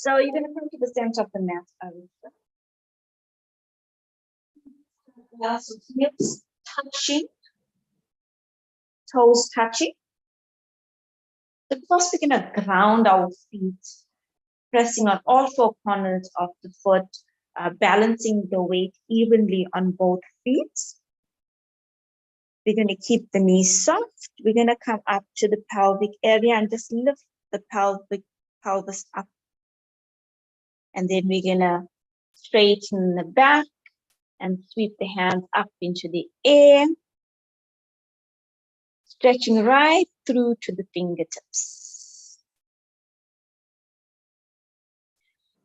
So you're going to come to the center of the mat, Arisha. So hips touching, toes touching. So first we're going to ground our feet, pressing on all four corners of the foot, balancing the weight evenly on both feet. We're going to keep the knees soft. We're going to come up to the pelvic area and just lift the pelvis up. And then we're going to straighten the back and sweep the hands up into the air, stretching right through to the fingertips.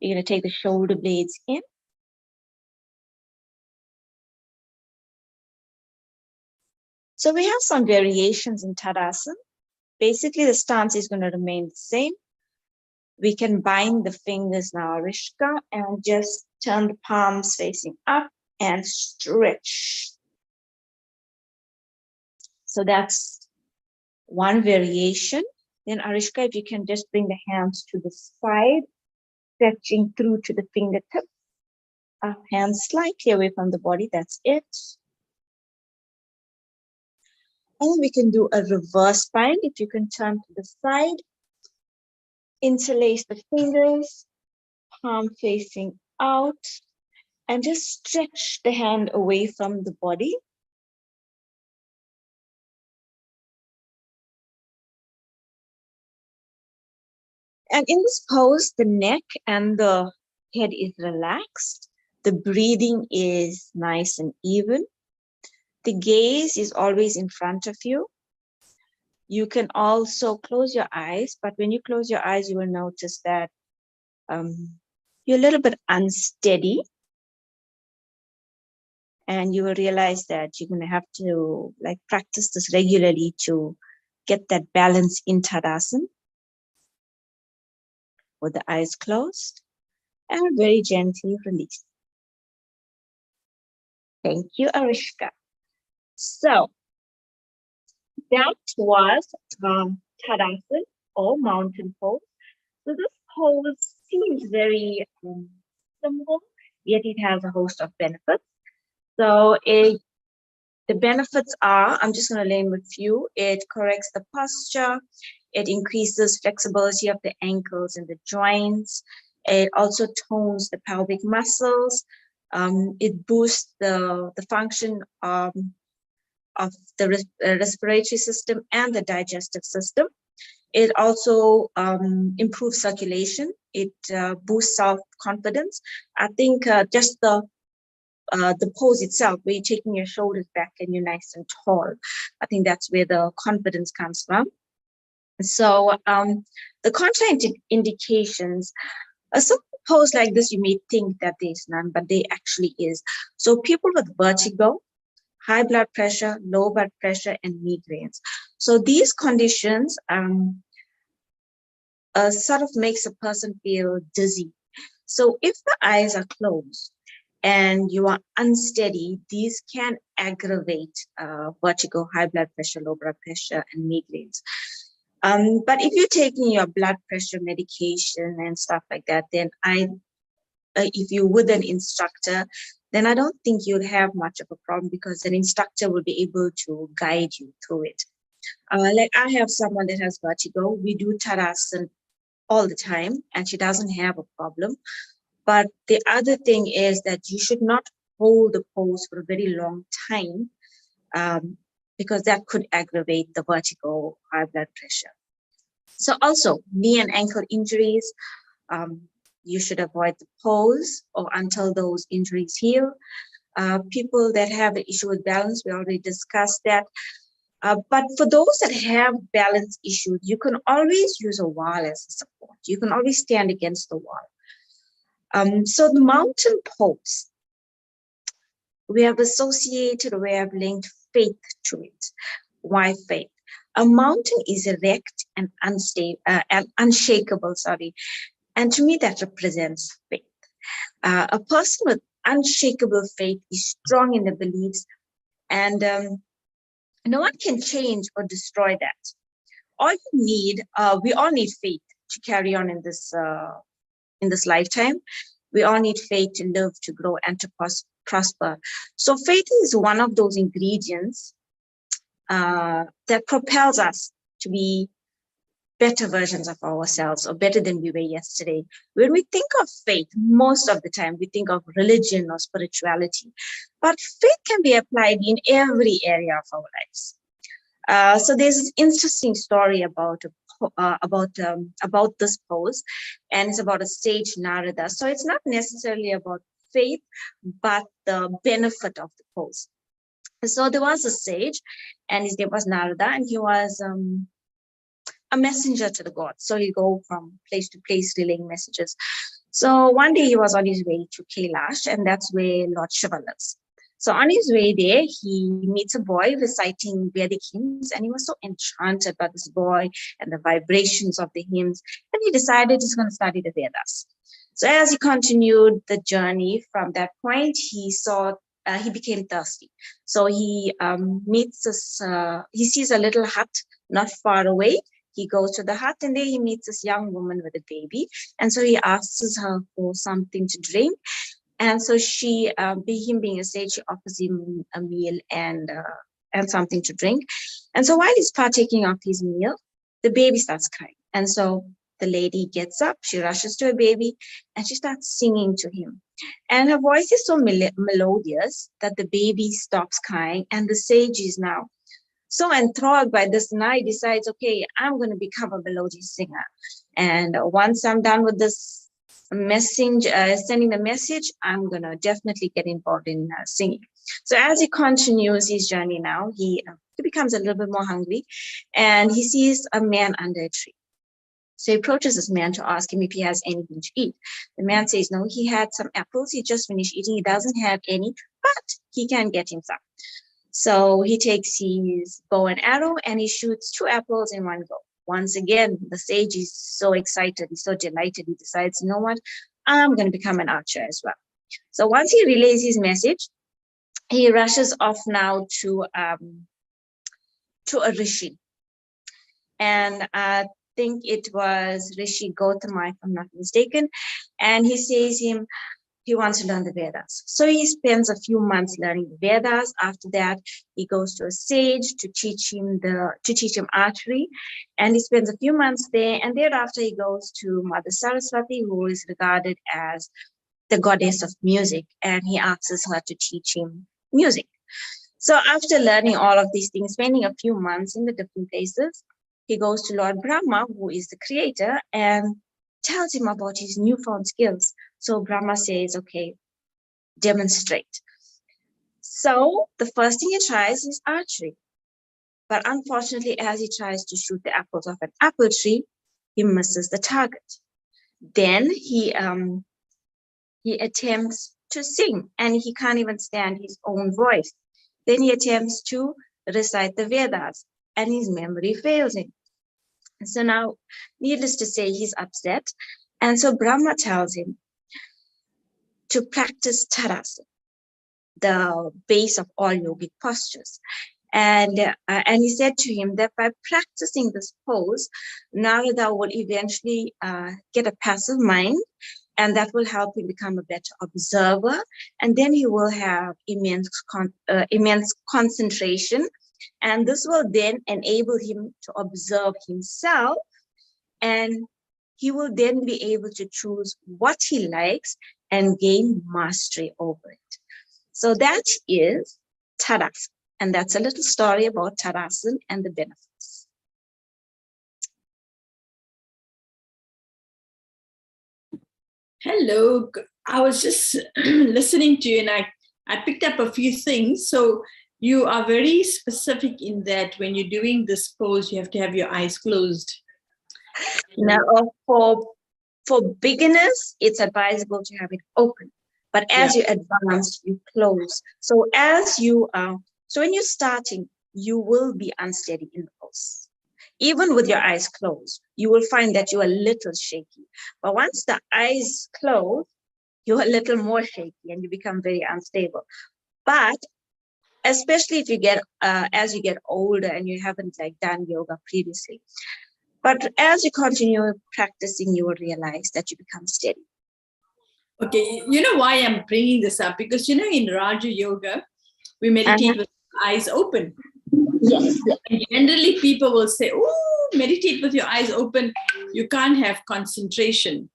You're going to take the shoulder blades in. So we have some variations in Tadasana. Basically, the stance is going to remain the same. We can bind the fingers now, Arishka, and just turn the palms facing up and stretch. So that's one variation. Then Arishka, if you can just bring the hands to the side, stretching through to the fingertips. Hands slightly away from the body, that's it. And we can do a reverse bind. If you can turn to the side, interlace the fingers, palm facing out, and just stretch the hand away from the body. And in this pose, the neck and the head is relaxed. The breathing is nice and even. The gaze is always in front of you. You can also close your eyes, but when you close your eyes, you will notice that you're a little bit unsteady. And you will realize that you're going to have to practice this regularly to get that balance in Tadasana. With the eyes closed and very gently release. Thank you, Arishka. So that was Tadasana or mountain pose. So this pose seems very simple, yet it has a host of benefits. So the benefits are, I'm just going to name a few. It corrects the posture. It increases flexibility of the ankles and the joints. It also tones the pelvic muscles. It boosts the function of the respiratory system and the digestive system. It also improves circulation. It boosts self-confidence. I think just the pose itself, where you're taking your shoulders back and you're nice and tall, I think that's where the confidence comes from. So the contraindications, some pose like this, you may think that there's none, but there actually is. So people with vertigo, high blood pressure, low blood pressure, and migraines. So these conditions sort of makes a person feel dizzy. So if the eyes are closed and you are unsteady, these can aggravate vertigo, high blood pressure, low blood pressure, and migraines. But if you're taking your blood pressure medication and stuff like that, then if you're with an instructor, then I don't think you'll have much of a problem, because an instructor will be able to guide you through it. Like I have someone that has vertigo. We do Tadasana all the time, and she doesn't have a problem. But the other thing is that you should not hold the pose for a very long time, because that could aggravate the vertigo, high blood pressure. So also knee and ankle injuries, you should avoid the pose or until those injuries heal. People that have an issue with balance, we already discussed that. But for those that have balance issues, you can always use a wall as a support. You can always stand against the wall. So the mountain pose, we have linked faith to it. Why faith? A mountain is erect and unshakable, and to me that represents faith. A person with unshakable faith is strong in the beliefs, and no one can change or destroy that. All you need, we all need faith to carry on in this in this lifetime. We all need faith to live, to grow, and to prosper. So faith is one of those ingredients that propels us to be better versions of ourselves, or better than we were yesterday. When we think of faith, most of the time we think of religion or spirituality, but faith can be applied in every area of our lives. So there's this interesting story about this pose, and it's about a sage Narada. So it's not necessarily about faith, but the benefit of the pose. So there was a sage, and his name was Narada, and he was a messenger to the gods. So he go from place to place relaying messages. So one day he was on his way to Kailash, and that's where Lord Shiva lives. So on his way there, he meets a boy reciting Vedic hymns, and he was so enchanted by this boy and the vibrations of the hymns, and he decided he's going to study the Vedas. So as he continued the journey from that point, he became thirsty. So he he sees a little hut not far away. He goes to the hut, and there he meets this young woman with a baby. And so he asks her for something to drink. And so she, him being a sage, she offers him a meal and something to drink. And so while he's partaking of his meal, the baby starts crying. And so the lady gets up, she rushes to her baby, and she starts singing to him. And her voice is so melodious that the baby stops crying, and the sage is now so enthralled by this, now he decides, okay, I'm going to become a melody singer. And once I'm done with this sending the message, I'm going to definitely get involved in singing. So as he continues his journey now, he becomes a little bit more hungry, and he sees a man under a tree. So he approaches this man to ask him if he has anything to eat. The man says, no, he had some apples. He just finished eating. He doesn't have any, but he can get him some. So he takes his bow and arrow, and he shoots 2 apples in one go. Once again, the sage is so excited. He's so delighted. He decides, you know what? I'm going to become an archer as well. So once he relays his message, he rushes off now to a rishi. And I think it was Rishi Gautama, if I'm not mistaken. And he says he wants to learn the Vedas. So he spends a few months learning the Vedas. After that, he goes to a sage to teach him archery. And he spends a few months there. And thereafter, he goes to Mother Saraswati, who is regarded as the goddess of music. And he asks her to teach him music. So after learning all of these things, spending a few months in the different places, he goes to Lord Brahma, who is the creator, and tells him about his newfound skills. So Brahma says, okay, demonstrate. So the first thing he tries is archery. But unfortunately, as he tries to shoot the apples off an apple tree, he misses the target. Then he attempts to sing, and he can't even stand his own voice. Then he attempts to recite the Vedas, and his memory fails him. So now, needless to say, he's upset. And so Brahma tells him to practice Tadasana, the base of all yogic postures. And he said to him that by practicing this pose, Narada will eventually get a passive mind, and that will help him become a better observer. And then he will have immense concentration. And this will then enable him to observe himself, and he will then be able to choose what he likes and gain mastery over it. So that is Tadasana. And that's a little story about Tadasana and the benefits. Hello. I was just listening to you, and I picked up a few things. So you are very specific in that when you're doing this pose, you have to have your eyes closed. Now, for beginners, it's advisable to have it open. But as you advance, you close. So when you're starting, you will be unsteady in the pose. Even with your eyes closed, you will find that you're a little shaky. But once the eyes close, you're a little more shaky and you become very unstable. But especially if you get as you get older and you haven't done yoga previously. But as you continue practicing, you will realize that you become steady. Okay, you know why I'm bringing this up? Because, in Raja Yoga, we meditate with eyes open. Yes, yes. And generally, people will say, oh, meditate with your eyes open. You can't have concentration.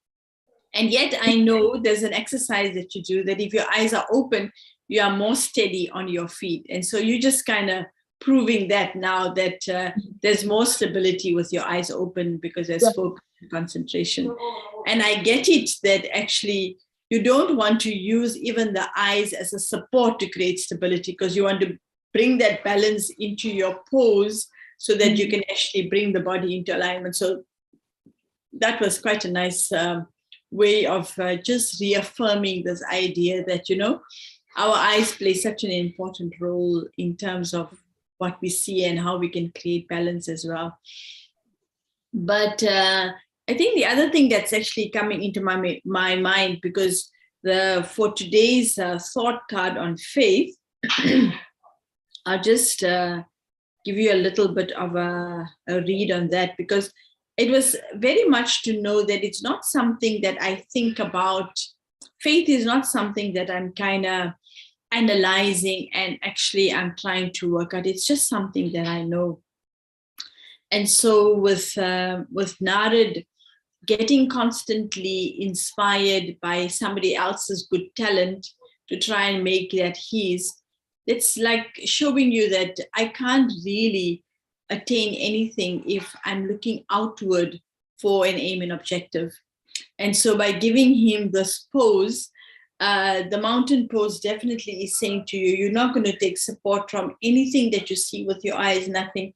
And yet, I know there's an exercise that you do that if your eyes are open, you are more steady on your feet. And so you're just kind of proving that now that there's more stability with your eyes open because there's focus and concentration. And I get it that actually you don't want to use even the eyes as a support to create stability because you want to bring that balance into your pose so that you can actually bring the body into alignment. So that was quite a nice way of just reaffirming this idea that, our eyes play such an important role in terms of what we see and how we can create balance as well. But I think the other thing that's actually coming into my mind, because for today's thought card on faith, I'll just give you a little bit of a read on that, because it was very much to know that it's not something that I think about. Faith is not something that I'm kind of analyzing and actually I'm trying to work out. It's just something that I know. And so with Narad getting constantly inspired by somebody else's good talent to try and make that his, it's like showing you that I can't really attain anything if I'm looking outward for an aim and objective. And so by giving him this pose, the mountain pose definitely is saying to you, you're not going to take support from anything that you see with your eyes, nothing.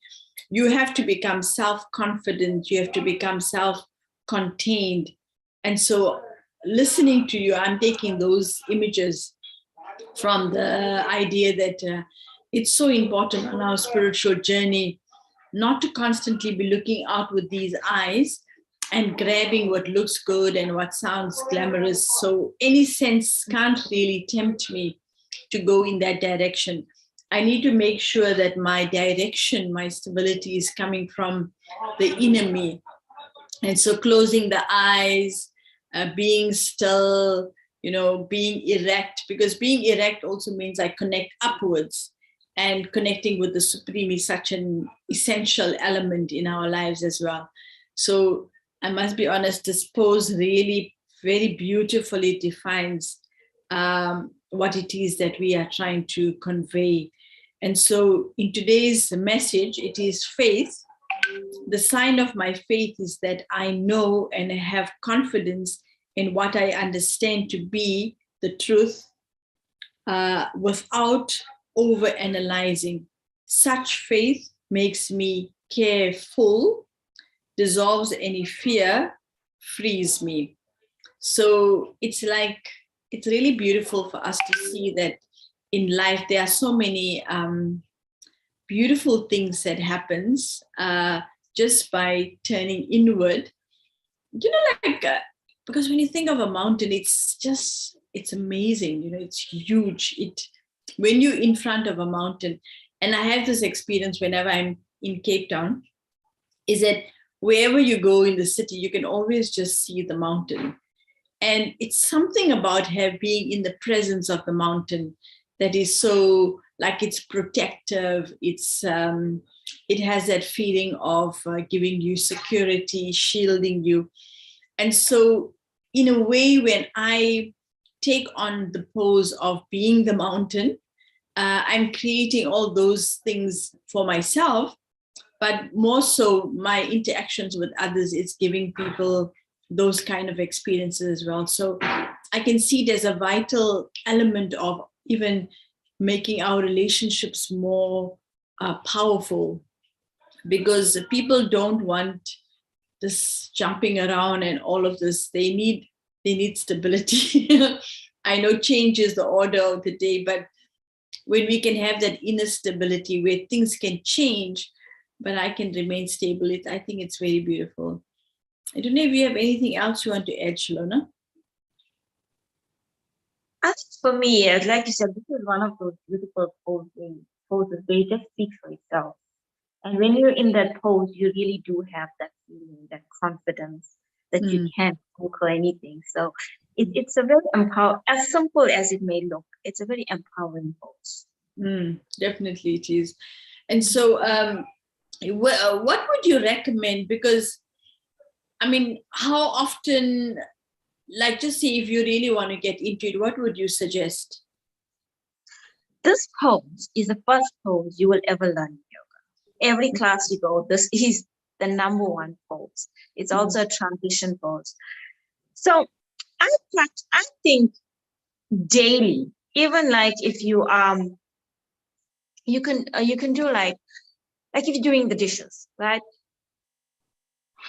You have to become self-confident. You have to become self-contained. And so listening to you, I'm taking those images from the idea that it's so important on our spiritual journey not to constantly be looking out with these eyes and grabbing what looks good and what sounds glamorous. So any sense can't really tempt me to go in that direction. I need to make sure that my direction, my stability is coming from the inner me. And so closing the eyes, being still, being erect, because being erect also means I connect upwards, and connecting with the Supreme is such an essential element in our lives as well. So I must be honest, this pose really very beautifully defines what it is that we are trying to convey. And so in today's message, it is faith. The sign of my faith is that I know and have confidence in what I understand to be the truth without over-analyzing. Such faith makes me careful, dissolves any fear, frees me. So it's really beautiful for us to see that in life there are so many beautiful things that happens just by turning inward. Because when you think of a mountain, it's amazing. It's huge. When you're in front of a mountain, and I have this experience whenever I'm in Cape Town, is that wherever you go in the city, you can always just see the mountain. And it's something about being in the presence of the mountain that is so, like, it's protective. It has that feeling of giving you security, shielding you. And so in a way, when I take on the pose of being the mountain, I'm creating all those things for myself, but more so my interactions with others, it's giving people those kind of experiences as well. So I can see there's a vital element of even making our relationships more powerful, because people don't want this jumping around and all of this. They need stability. I know change is the order of the day, but when we can have that inner stability where things can change, but I can remain stable, I think it's very beautiful. I don't know if you have anything else you want to add, Shalona. As for me, like you said, this is one of those beautiful poses where it just speaks for itself. And when you're in that pose, you really do have that feeling, that confidence that you can conquer anything. So It's a very as simple as it may look, it's a very empowering pose. Definitely it is. And so what would you recommend? Because, I mean, how often, like, just see if you really want to get into it, what would you suggest? This pose is the first pose you will ever learn in yoga. Every class you go, this is the number one pose. It's also a transition pose. So I think daily, even like if you can do like if you're doing the dishes, right?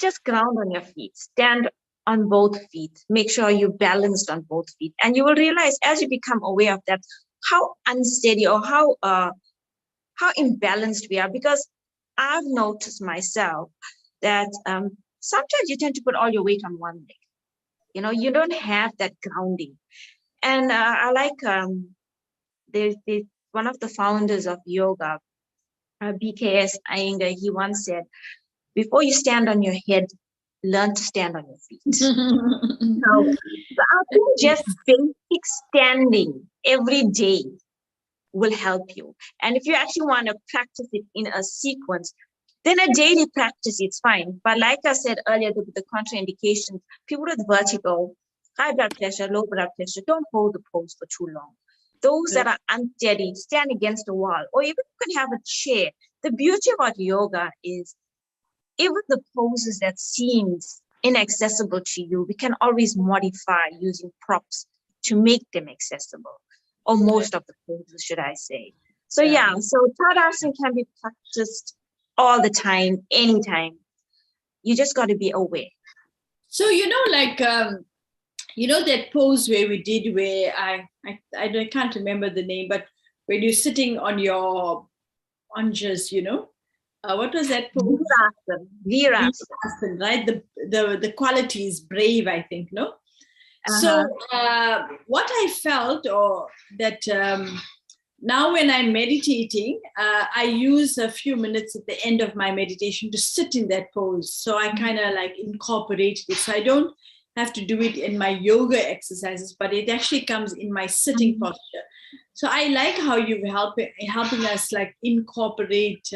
Just ground on your feet, stand on both feet, make sure you're balanced on both feet, and you will realize as you become aware of that how unsteady or how imbalanced we are. Because I've noticed myself that sometimes you tend to put all your weight on one leg. You don't have that grounding. And I like there's one of the founders of yoga, BKS Iyengar. He once said, before you stand on your head, learn to stand on your feet. So I think just basic standing every day will help you. And if you actually want to practice it in a sequence, then a daily practice, it's fine. But like I said earlier, the contraindications, people with vertigo, high blood pressure, low blood pressure, don't hold the pose for too long. Those that are unsteady, stand against a wall, or even you can have a chair. The beauty about yoga is even the poses that seems inaccessible to you, we can always modify using props to make them accessible, or most of the poses, should I say. So so Tadasana can be practiced all the time, anytime. You just got to be aware. So, that pose where we did where I can't remember the name, but when you're sitting on your haunches, what was that pose? Virasana, right? The quality is brave, I think, no? So what I felt, or that now when I'm meditating, I use a few minutes at the end of my meditation to sit in that pose. So I kind of like incorporate it. So I don't have to do it in my yoga exercises, but it actually comes in my sitting posture. So I like how you've helping us like incorporate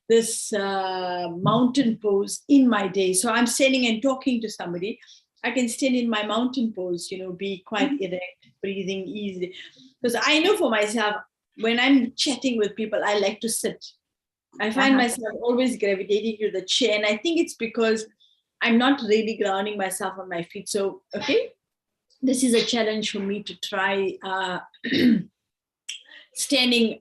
this mountain pose in my day. So I'm standing and talking to somebody, I can stand in my mountain pose, be quite erect, breathing easy. Because I know for myself, when I'm chatting with people, I like to sit. I find myself always gravitating to the chair. And I think it's because I'm not really grounding myself on my feet. So, this is a challenge for me to try standing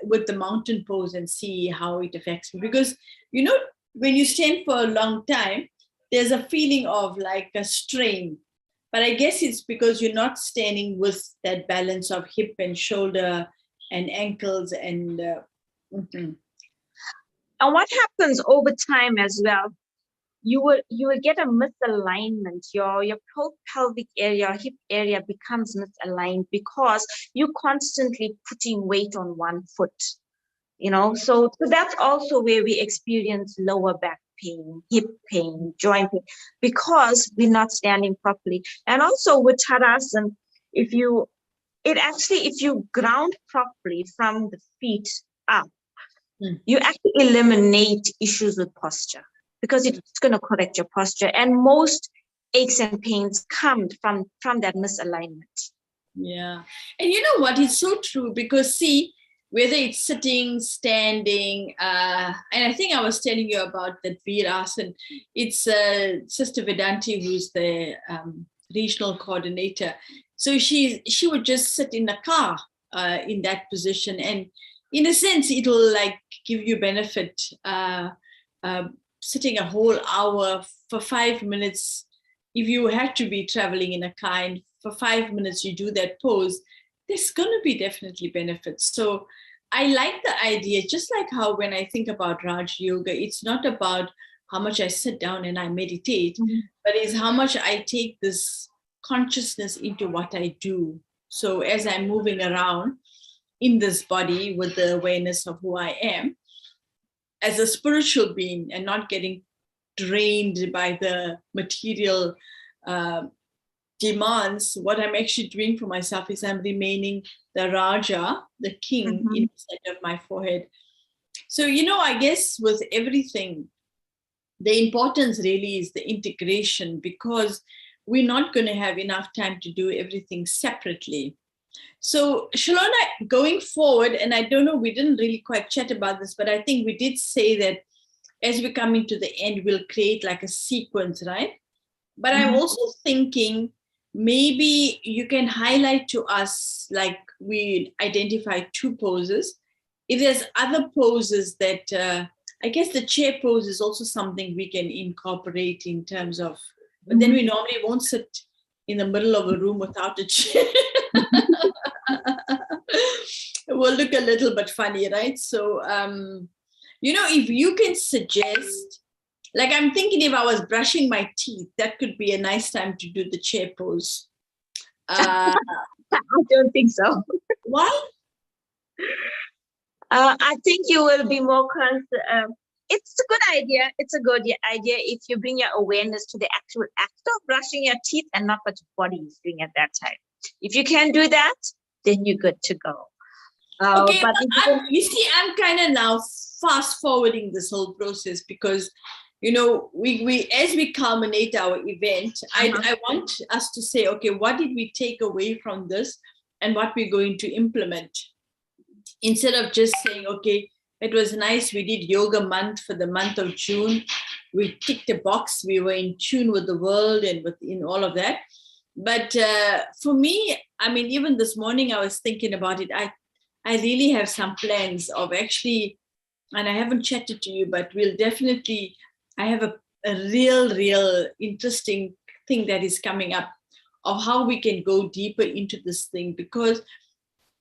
with the mountain pose and see how it affects me. Because, when you stand for a long time, there's a feeling of like a strain. But I guess it's because you're not standing with that balance of hip and shoulder and ankles and and what happens over time as well, you will get a misalignment. Your pelvic area, hip area becomes misaligned because you're constantly putting weight on one foot. So that's also where we experience lower back pain, hip pain, joint pain, because we're not standing properly. And also with Tadasana, if you ground properly from the feet up, you actually eliminate issues with posture, because it's going to correct your posture. And most aches and pains come from that misalignment. Yeah. And you know what? It's so true, because see, whether it's sitting, standing, and I think I was telling you about that Virasana. It's Sister Vedanti, who's the regional coordinator. So she would just sit in the car in that position, and in a sense, it'll like give you benefit. Sitting a whole hour for 5 minutes, if you had to be traveling in a car, and for 5 minutes you do that pose, there's going to be definitely benefits. So I like the idea, just like how when I think about Raj Yoga, it's not about how much I sit down and I meditate, but it's how much I take this consciousness into what I do. So as I'm moving around in this body with the awareness of who I am as a spiritual being, and not getting drained by the material demands, what I'm actually doing for myself is I'm remaining the Raja, the king, Mhm. in the center of my forehead. So, I guess with everything, the importance really is the integration, because we're not going to have enough time to do everything separately. So, Shalona, going forward, and I don't know, we didn't really quite chat about this, but I think we did say that as we're coming to the end, we'll create like a sequence, right? But I'm Mhm. also thinking maybe you can highlight to us, like we identify 2 poses. If there's other poses that, I guess the chair pose is also something we can incorporate in terms of, but then Mhm. we normally won't sit in the middle of a room without a chair. It will look a little bit funny, right? So, if you can suggest, like I'm thinking if I was brushing my teeth, that could be a nice time to do the chair pose. Uh, I don't think so. why? I think you will be more it's a good idea. It's a good idea if you bring your awareness to the actual act of brushing your teeth and not what your body is doing at that time. If you can do that, then you're good to go. Okay, But if you don't, you see, I'm kind of now fast forwarding this whole process because, we as we culminate our event, I want us to say, okay, what did we take away from this, and what we're going to implement, instead of just saying, okay, it was nice, we did yoga month for the month of June, we ticked a box, we were in tune with the world and in all of that. But for me, I mean, even this morning I was thinking about it. I really have some plans of actually, and I haven't chatted to you, but we'll definitely, I have a real interesting thing that is coming up of how we can go deeper into this thing, because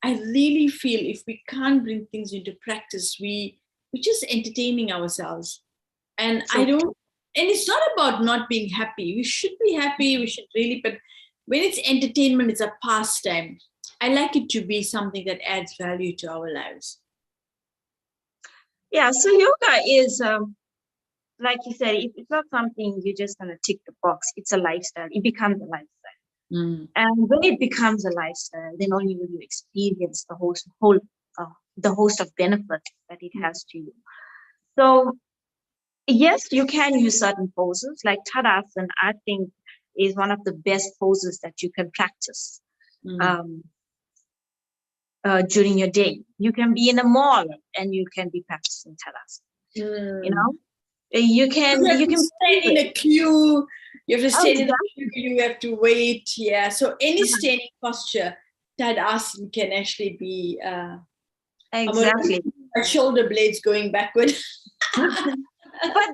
I really feel if we can't bring things into practice, we're just entertaining ourselves. And I so don't, and it's not about not being happy. We should be happy, we should really, but when it's entertainment, it's a pastime. I like it to be something that adds value to our lives. yeah, so yoga is like you said, it's not something you're just gonna tick the box. It's a lifestyle. It becomes a lifestyle. Mm. And when it becomes a lifestyle, then only will you experience the host of benefits that it has to you. So yes, you can use certain poses like Tadasana. I think is one of the best poses that you can practice Mm. um, during your day. You can be in a mall and you can be practicing Tadasana. You Mm. know, you can You have you to can. stand in a queue. You have to Oh, stand in a queue. exactly. You have to wait. Yeah. So any Uh-huh. standing posture that asking can actually be. I'm already Exactly. my shoulder blades going backward. But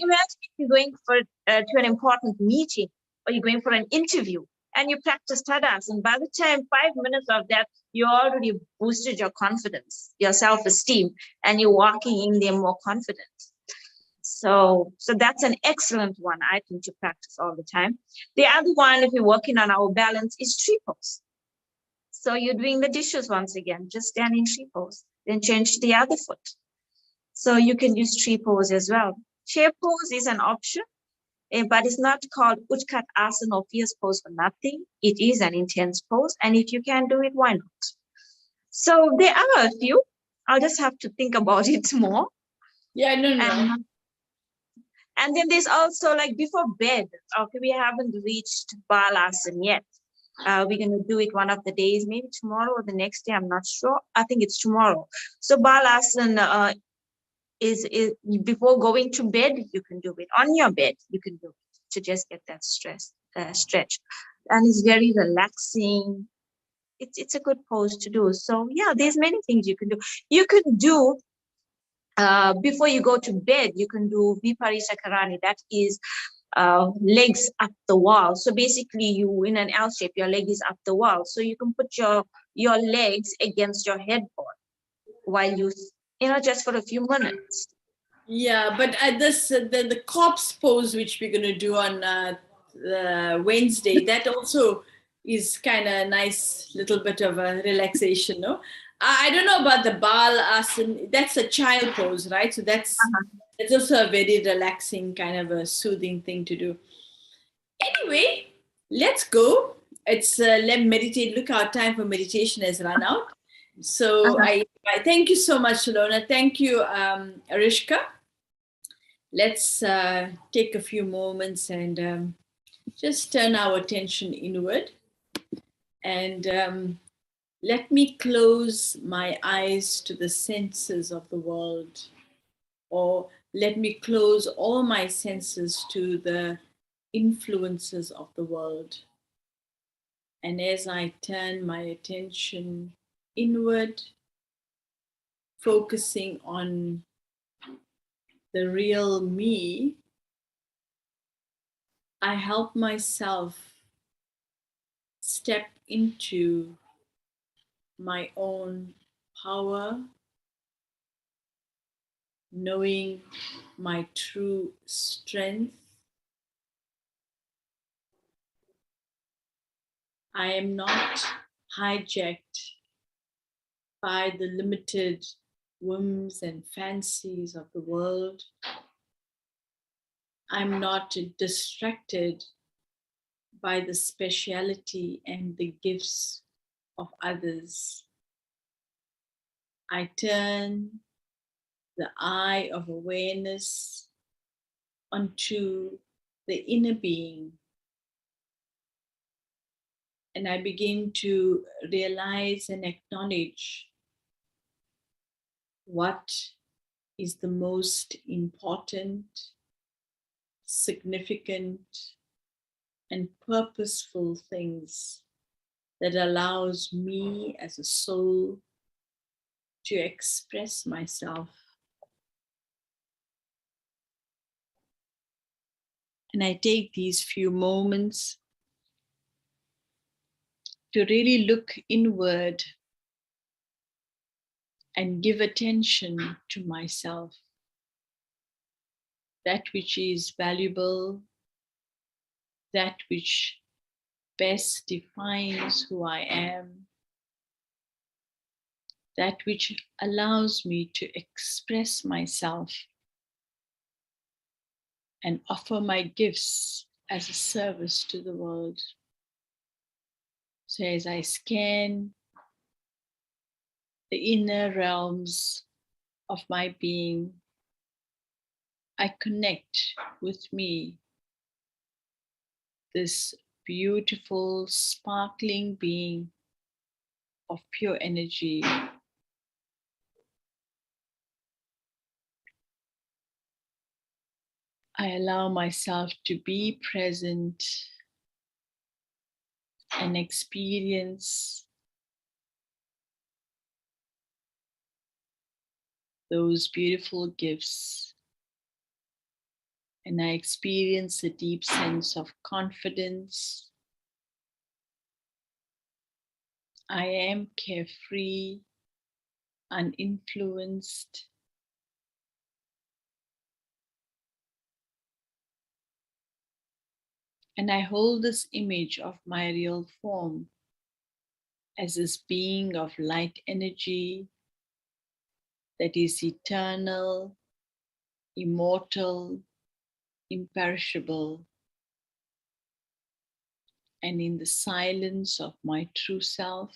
imagine if you're going to an important meeting or you're going for an interview and you practice tadas, and by the time 5 minutes of that, you already boosted your confidence, your self-esteem, and you're walking in there more confident. So that's an excellent one, I think, to practice all the time. The other one, if we're working on our balance, is tree pose. So you're doing the dishes once again, just stand in tree pose, then change to the other foot. So you can use tree pose as well. Chair pose is an option, but it's not called Utkat Asana or fierce pose for nothing. It is an intense pose, and if you can do it, why not? So there are a few. I'll just have to think about it more. Yeah, no. And and then there's also like before bed. Okay, we haven't reached Balasana yet. We're gonna do it one of the days, maybe tomorrow or the next day. I'm not sure. I think it's tomorrow. So Balasana is before going to bed. You can do it on your bed. You can do it to just get that stretch, and it's very relaxing. It's a good pose to do. So yeah, there's many things you can do. You can do before you go to bed. You can do Viparita Karani. That is legs up the wall. So basically, you in an L shape, your leg is up the wall. So you can put your legs against your headboard while just for a few minutes. Yeah, but this the corpse pose which we're going to do on Wednesday, that also is kind of nice little bit of a relaxation, no? I don't know about the bal asan. That's a child pose, right? So that's also a very relaxing kind of a soothing thing to do. Anyway, let's go. It's let meditate. Look, our time for meditation has run out. So Uh-huh. I thank you so much, Shalona. Thank you, Arishka. Let's take a few moments and just turn our attention inward. And let me close my eyes to the senses of the world, or let me close all my senses to the influences of the world. And as I turn my attention inward, focusing on the real me, I help myself step into my own power, knowing my true strength. I am not hijacked by the limited whims and fancies of the world. I'm not distracted by the speciality and the gifts of others. I turn the eye of awareness onto the inner being, and I begin to realize and acknowledge what is the most important, significant, and purposeful things that allows me as a soul to express myself. And I take these few moments to really look inward and give attention to myself, that which is valuable, that which best defines who I am, that which allows me to express myself and offer my gifts as a service to the world. So as I scan the inner realms of my being, I connect with me, this beautiful, sparkling being of pure energy. I allow myself to be present and experience those beautiful gifts. And I experience a deep sense of confidence. I am carefree, uninfluenced. And I hold this image of my real form as this being of light energy that is eternal, immortal, imperishable. And in the silence of my true self,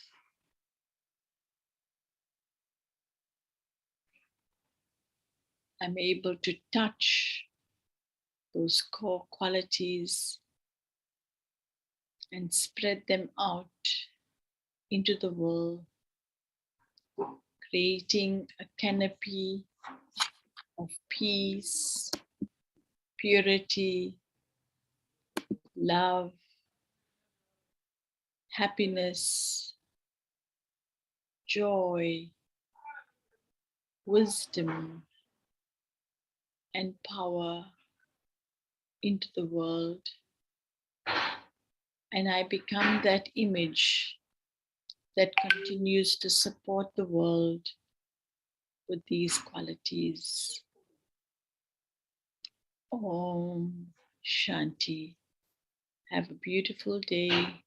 I'm able to touch those core qualities and spread them out into the world, creating a canopy of peace, purity, love, happiness, joy, wisdom, and power into the world. And I become that image that continues to support the world with these qualities. Om Shanti. Have a beautiful day.